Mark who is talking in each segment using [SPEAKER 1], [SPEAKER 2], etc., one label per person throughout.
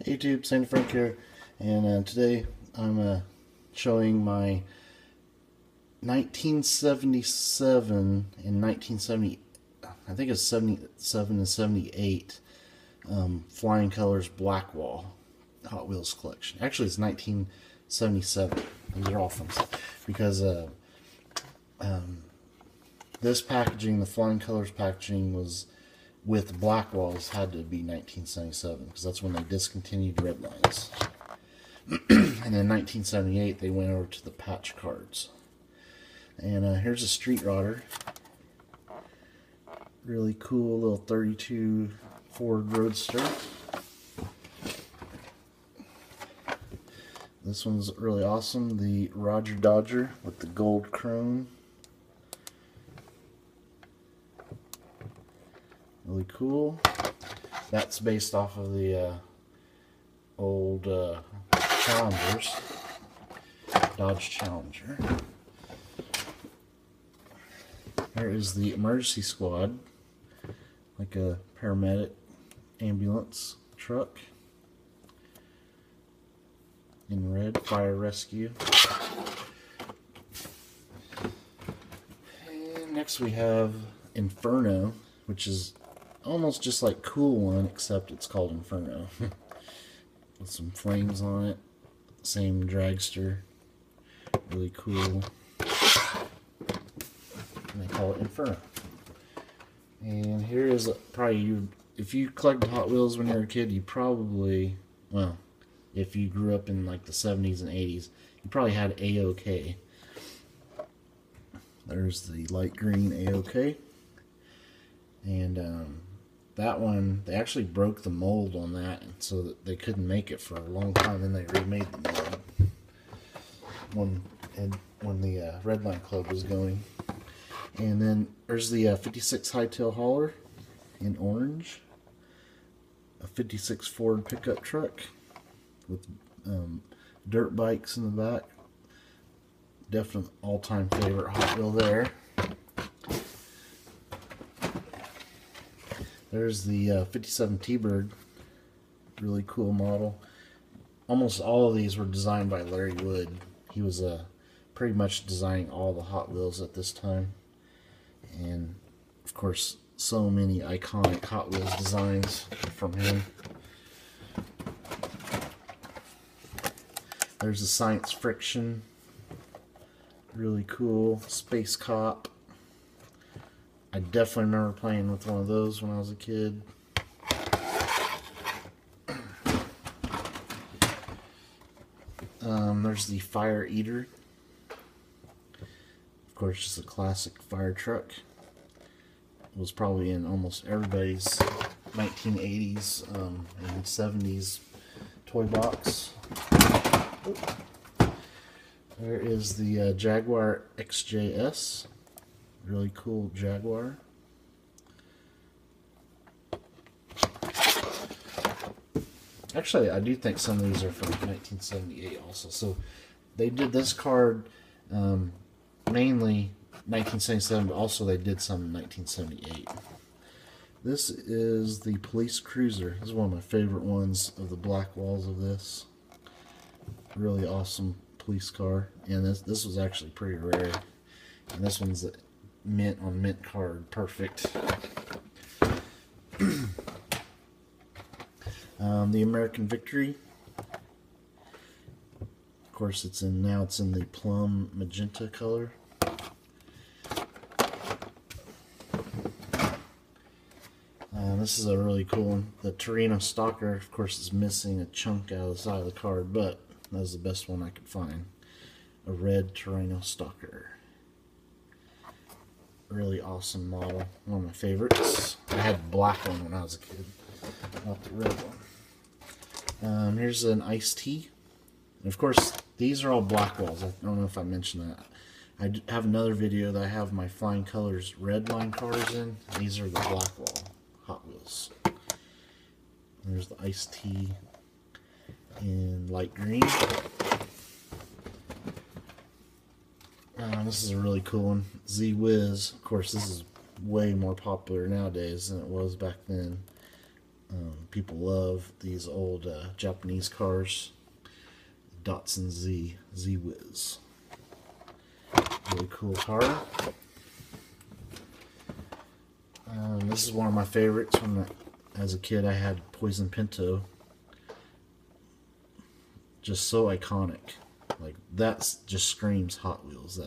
[SPEAKER 1] Hey YouTube, Sandy Frank here, and today I'm showing my 1977 and 1970, I think it's 77 and 78 Flying Colors Blackwall Hot Wheels collection. Actually, it's 1977. These are all from because this packaging, the Flying Colors packaging, was with Blackwalls had to be 1977 because that's when they discontinued red lines. And in 1978 they went over to the patch cards. And here's a street rodder. Really cool little 32 Ford Roadster. This one's really awesome. The Roger Dodger with the gold chrome. Really cool. That's based off of the old Challengers, Dodge Challenger. Here is the emergency squad, like a paramedic ambulance truck in red, fire rescue. And next we have Inferno, which is almost just like Cool One, except it's called Inferno. With some flames on it. Same dragster. Really cool. And they call it Inferno. And here is probably, if you collected Hot Wheels when you were a kid, you probably, well, if you grew up in like the 70s and 80s, you probably had A-OK. There's the light green A-OK. And that one, they actually broke the mold on that, and so that they couldn't make it for a long time. Then they remade the mold when the Redline Club was going. And then there's the 56 Hightail Hauler in orange, a 56 Ford pickup truck with dirt bikes in the back. Definitely all-time favorite Hot Wheel there. There's the 57 T-Bird, really cool model. Almost all of these were designed by Larry Wood. He was pretty much designing all the Hot Wheels at this time. And of course, so many iconic Hot Wheels designs from him. There's the Science Friction, really cool. Space Cop. I definitely remember playing with one of those when I was a kid. There's the Fire Eater. Of course, just a classic fire truck. It was probably in almost everybody's 1980s and 70s toy box. There is the Jaguar Xjs. Really cool Jaguar. Actually, I do think some of these are from 1978 also. So they did this card mainly 1977, but also they did some in 1978. This is the Police Cruiser. This is one of my favorite ones of the black walls of this. Really awesome police car. And this was actually pretty rare. And this one's mint on mint card, perfect. The American Victory. Of course, it's in the plum magenta color. This is a really cool one. The Torino Stalker, of course, is missing a chunk out of the side of the card, but that was the best one I could find. A red Torino Stalker. Really awesome model. One of my favorites. I had the black one when I was a kid, not the red one. Here's an Iced Tea. And of course, these are all Blackwalls. I don't know if I mentioned that. I have another video that I have my Flying Colors red line cars in. These are the Blackwall Hot Wheels. There's the Iced Tea in light green. This is a really cool one. Z-Wiz. Of course, this is way more popular nowadays than it was back then. people love these old Japanese cars. Datsun Z-Wiz. Really cool car. This is one of my favorites. As a kid, I had Poison Pinto. Just so iconic. Like, that just screams Hot Wheels.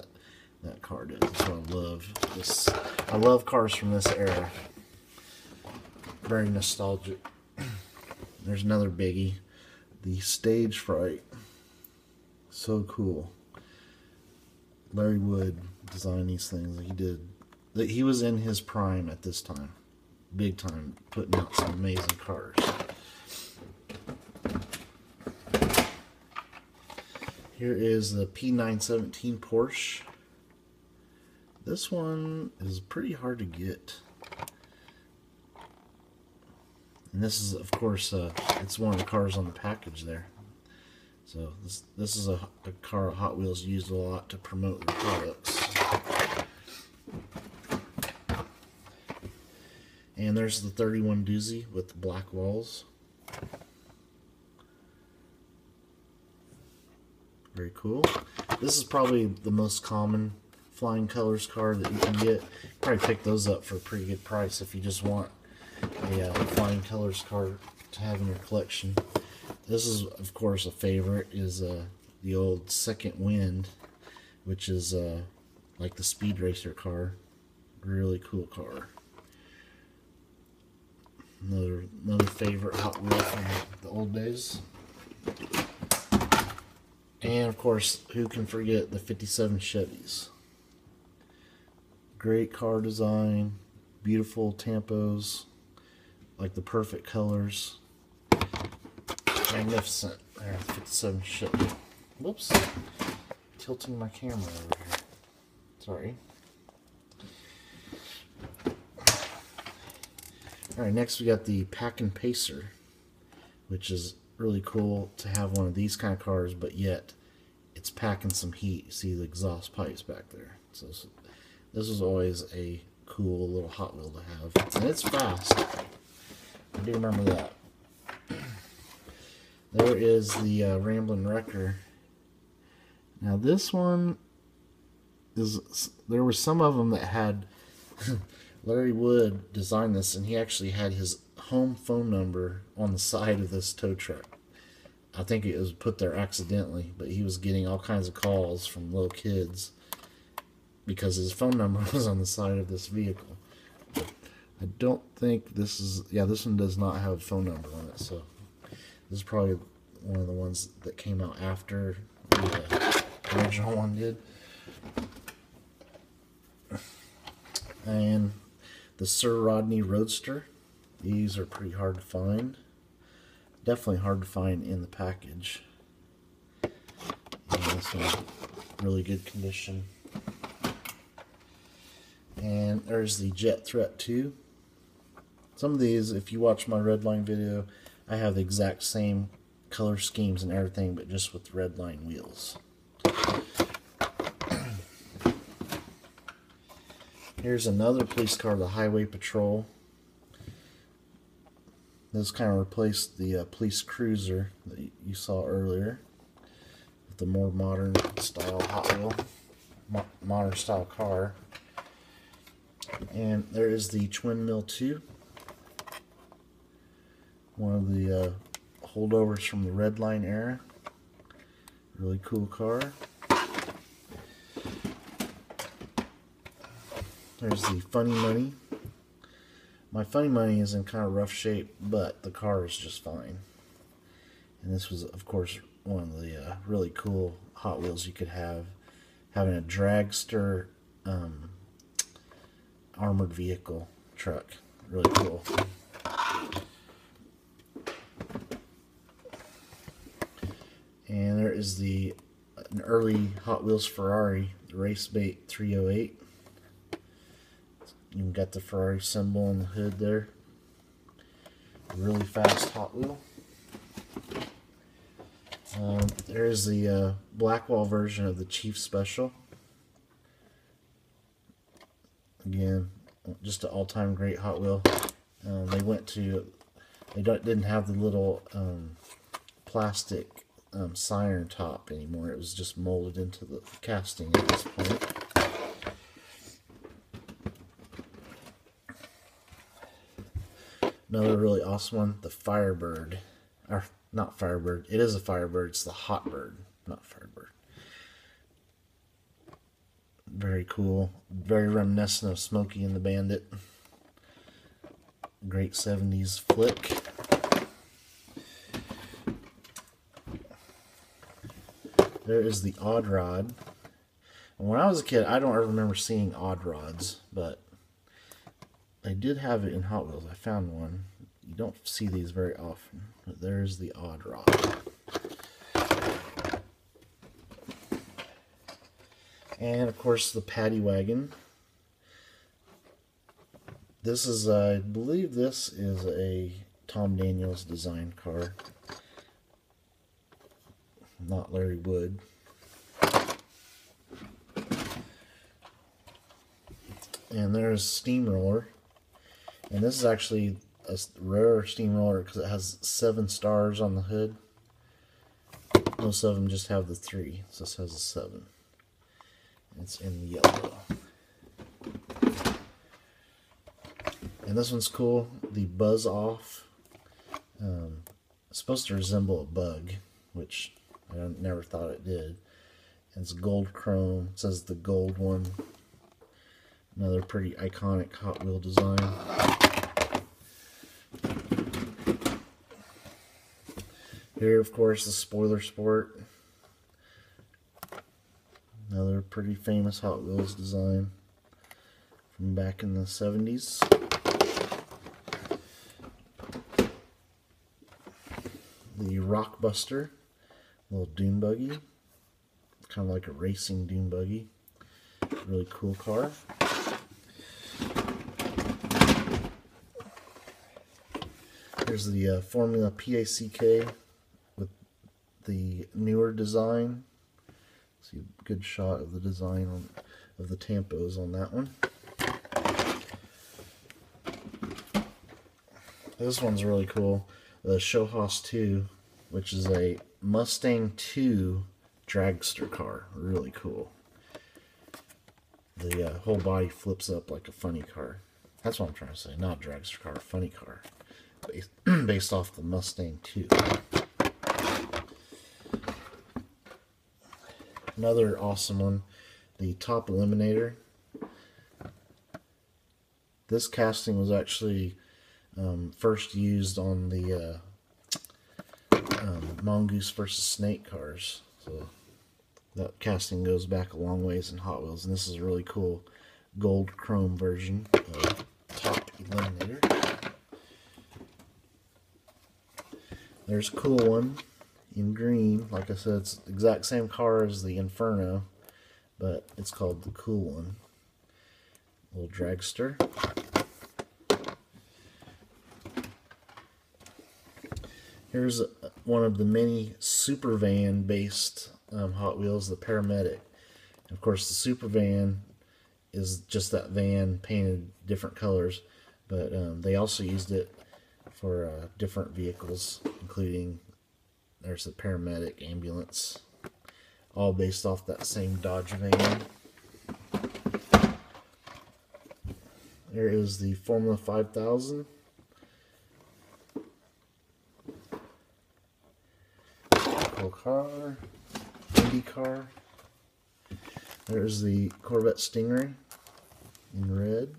[SPEAKER 1] That car does. That's what I love. I love cars from this era. Very nostalgic. There's another biggie. The Stage Fright. So cool. Larry Wood designed these things. He was in his prime at this time. Big time. Putting out some amazing cars. Here is the P917 Porsche. This one is pretty hard to get. And this is, of course, it's one of the cars on the package there. So this is a car Hot Wheels used a lot to promote their products. And there's the 31 doozy with the black walls. Very cool. This is probably the most common flying colors car that you can get. Probably pick those up for a pretty good price if you just want a flying colors car to have in your collection. This is, of course, a favorite, is the old Second Wind, which is like the Speed Racer car. Really cool car. Another favorite Hot Wheel from the old days. And, of course, who can forget the 57 Chevys. Great car design, beautiful tampos, like the perfect colors. Magnificent. There, 57 Chevy. Whoops. Tilting my camera over here. Sorry. Alright, next we got the Packin' Pacer, which is really cool to have one of these kind of cars, but yet it's packing some heat. You see the exhaust pipes back there. So this is always a cool little Hot Wheel to have. And it's fast. I do remember that. There is the Ramblin Wrecker. Now this one is, there were some of them that had Larry Wood designed this, and he actually had his home phone number on the side of this tow truck. I think it was put there accidentally, but he was getting all kinds of calls from little kids because his phone number was on the side of this vehicle. But I don't think this is, yeah, this one does not have a phone number on it, so this is probably one of the ones that came out after the original one did. And the Sir Rodney Roadster. These are pretty hard to find. Definitely hard to find in the package. And this one's really good condition. And there's the Jet Threat 2. Some of these, if you watch my Redline video, I have the exact same color schemes and everything, but just with Redline wheels. Here's another police car, the Highway Patrol. This kind of replaced the police cruiser that you saw earlier with the more modern style Hot Wheel, modern style car. And there is the Twin Mill 2, one of the holdovers from the Redline era. Really cool car. There's the Funny Money. My Funny Money is in kind of rough shape, but the car is just fine. And this was, of course, one of the really cool Hot Wheels you could have. Having a dragster armored vehicle truck. Really cool. And there is an early Hot Wheels Ferrari, the Race Bait 308. You've got the Ferrari symbol on the hood there. Really fast Hot Wheel. There's the Blackwall version of the Chief Special. Again, just an all-time great Hot Wheel. They went to They didn't have the little plastic siren top anymore. It was just molded into the casting at this point. Another really awesome one, the Firebird. Or, not Firebird. It is a Firebird. It's the Hot Bird, not Firebird. Very cool. Very reminiscent of Smokey and the Bandit. Great 70s flick. There is the Odd Rod. And when I was a kid, I don't ever remember seeing Odd Rods, but I did have it in Hot Wheels. I found one. You don't see these very often, but there's the Odd Rod. And of course the Paddy Wagon. This is, I believe this is a Tom Daniels design car. Not Larry Wood. And there's Steamroller. And this is actually a rare Steamroller because it has 7 stars on the hood. Most of them just have the 3. So this has a 7. It's in yellow. And this one's cool. The Buzz Off. It's supposed to resemble a bug, which I never thought it did. And it's gold chrome. It says the gold one. Another pretty iconic Hot Wheel design. Here, of course, the Spoiler Sport. Another pretty famous Hot Wheels design from back in the 70s. The Rockbuster, little dune buggy. Kind of like a racing dune buggy. Really cool car. Here's the Formula PACK with the newer design. See a good shot of the design of the tampos on that one. This one's really cool. The Shohas 2, which is a Mustang 2 dragster car. Really cool. The whole body flips up like a funny car. That's what I'm trying to say. Not dragster car, funny car. Based off the Mustang 2. Another awesome one, the Top Eliminator. This casting was actually first used on the Mongoose versus Snake cars. So that casting goes back a long ways in Hot Wheels, and this is a really cool gold chrome version of Top Eliminator. There's a cool one in green. Like I said, it's the exact same car as the Inferno, but it's called the cool one. Little dragster. Here's one of the many super van based Hot Wheels, the Paramedic. And of course, the super van is just that van painted different colors, but they also used it for different vehicles, including there's the Paramedic ambulance, all based off that same Dodge van. There is the Formula 5000. Cool car. Indy car. There's the Corvette Stingray in red.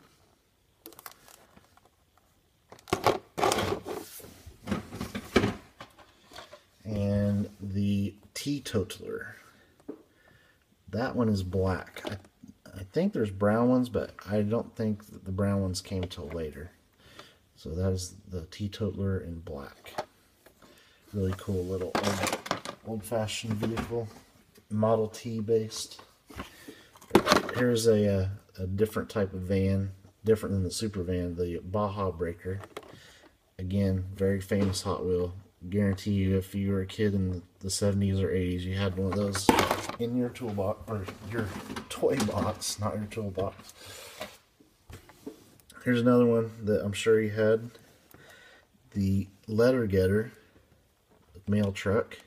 [SPEAKER 1] And the Teetotaler. That one is black. I think there's brown ones, but I don't think that the brown ones came till later. So that is the Teetotaler in black. Really cool little old-fashioned vehicle. Model T based. Here's a different type of van, different than the super van, the Baja Breaker. Again, very famous Hot Wheel. Guarantee you, if you were a kid in the 70s or 80s, you had one of those in your toolbox, or your toy box, not your toolbox. Here's another one that I'm sure you had. The letter getter mail truck.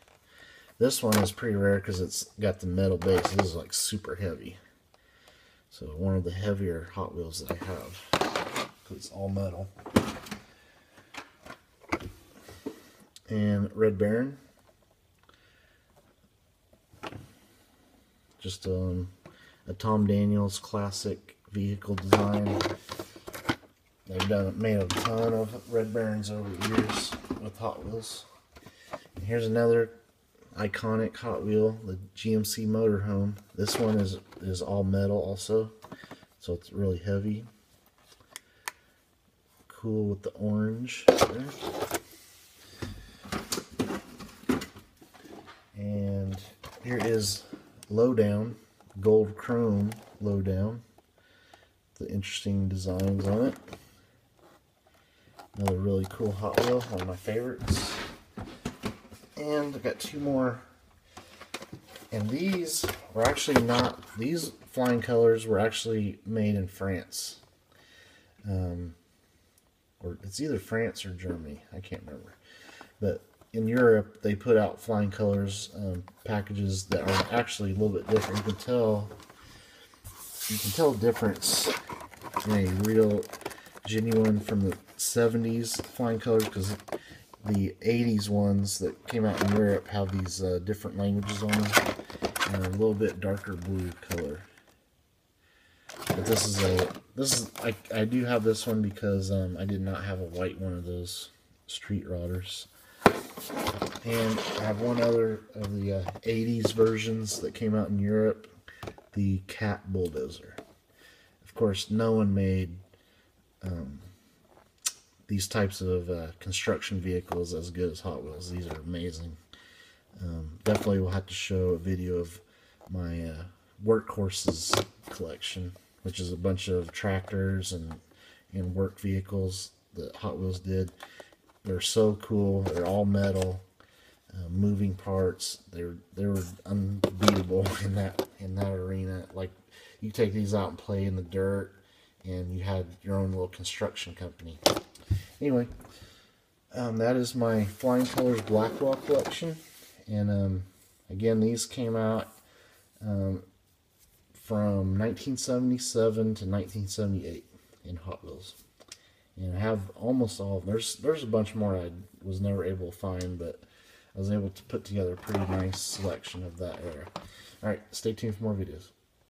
[SPEAKER 1] This one is pretty rare because it's got the metal base. This is like super heavy. So one of the heavier Hot Wheels that I have, because it's all metal. And Red Baron. Just a Tom Daniels classic vehicle design. They've made a ton of Red Barons over the years with Hot Wheels. And here's another iconic Hot Wheel, the GMC Motorhome. This one is all metal also, so it's really heavy. Cool with the orange there. And here is Lowdown, gold chrome Lowdown. The interesting designs on it. Another really cool Hot Wheel, one of my favorites. And I got two more. And these were actually not, these flying colors were actually made in France. Or it's either France or Germany, I can't remember. But in Europe, they put out flying colors packages that are actually a little bit different. You can tell the difference in a real genuine from the 70s flying colors, because the 80s ones that came out in Europe have these different languages on them and a little bit darker blue color. But I do have this one because I did not have a white one of those street rodders. And I have one other of the 80s versions that came out in Europe, the Cat Bulldozer. Of course, no one made these types of construction vehicles as good as Hot Wheels. These are amazing. Definitely will have to show a video of my workhorses collection, which is a bunch of tractors and work vehicles that Hot Wheels did. They're so cool. They're all metal, moving parts. They were unbeatable in that arena. Like, you take these out and play in the dirt, and you had your own little construction company. Anyway, that is my Flying Colors Blackwall collection. And again, these came out from 1977 to 1978 in Hot Wheels. And I have almost all of them. There's a bunch more I was never able to find, but I was able to put together a pretty nice selection of that era. Alright, stay tuned for more videos.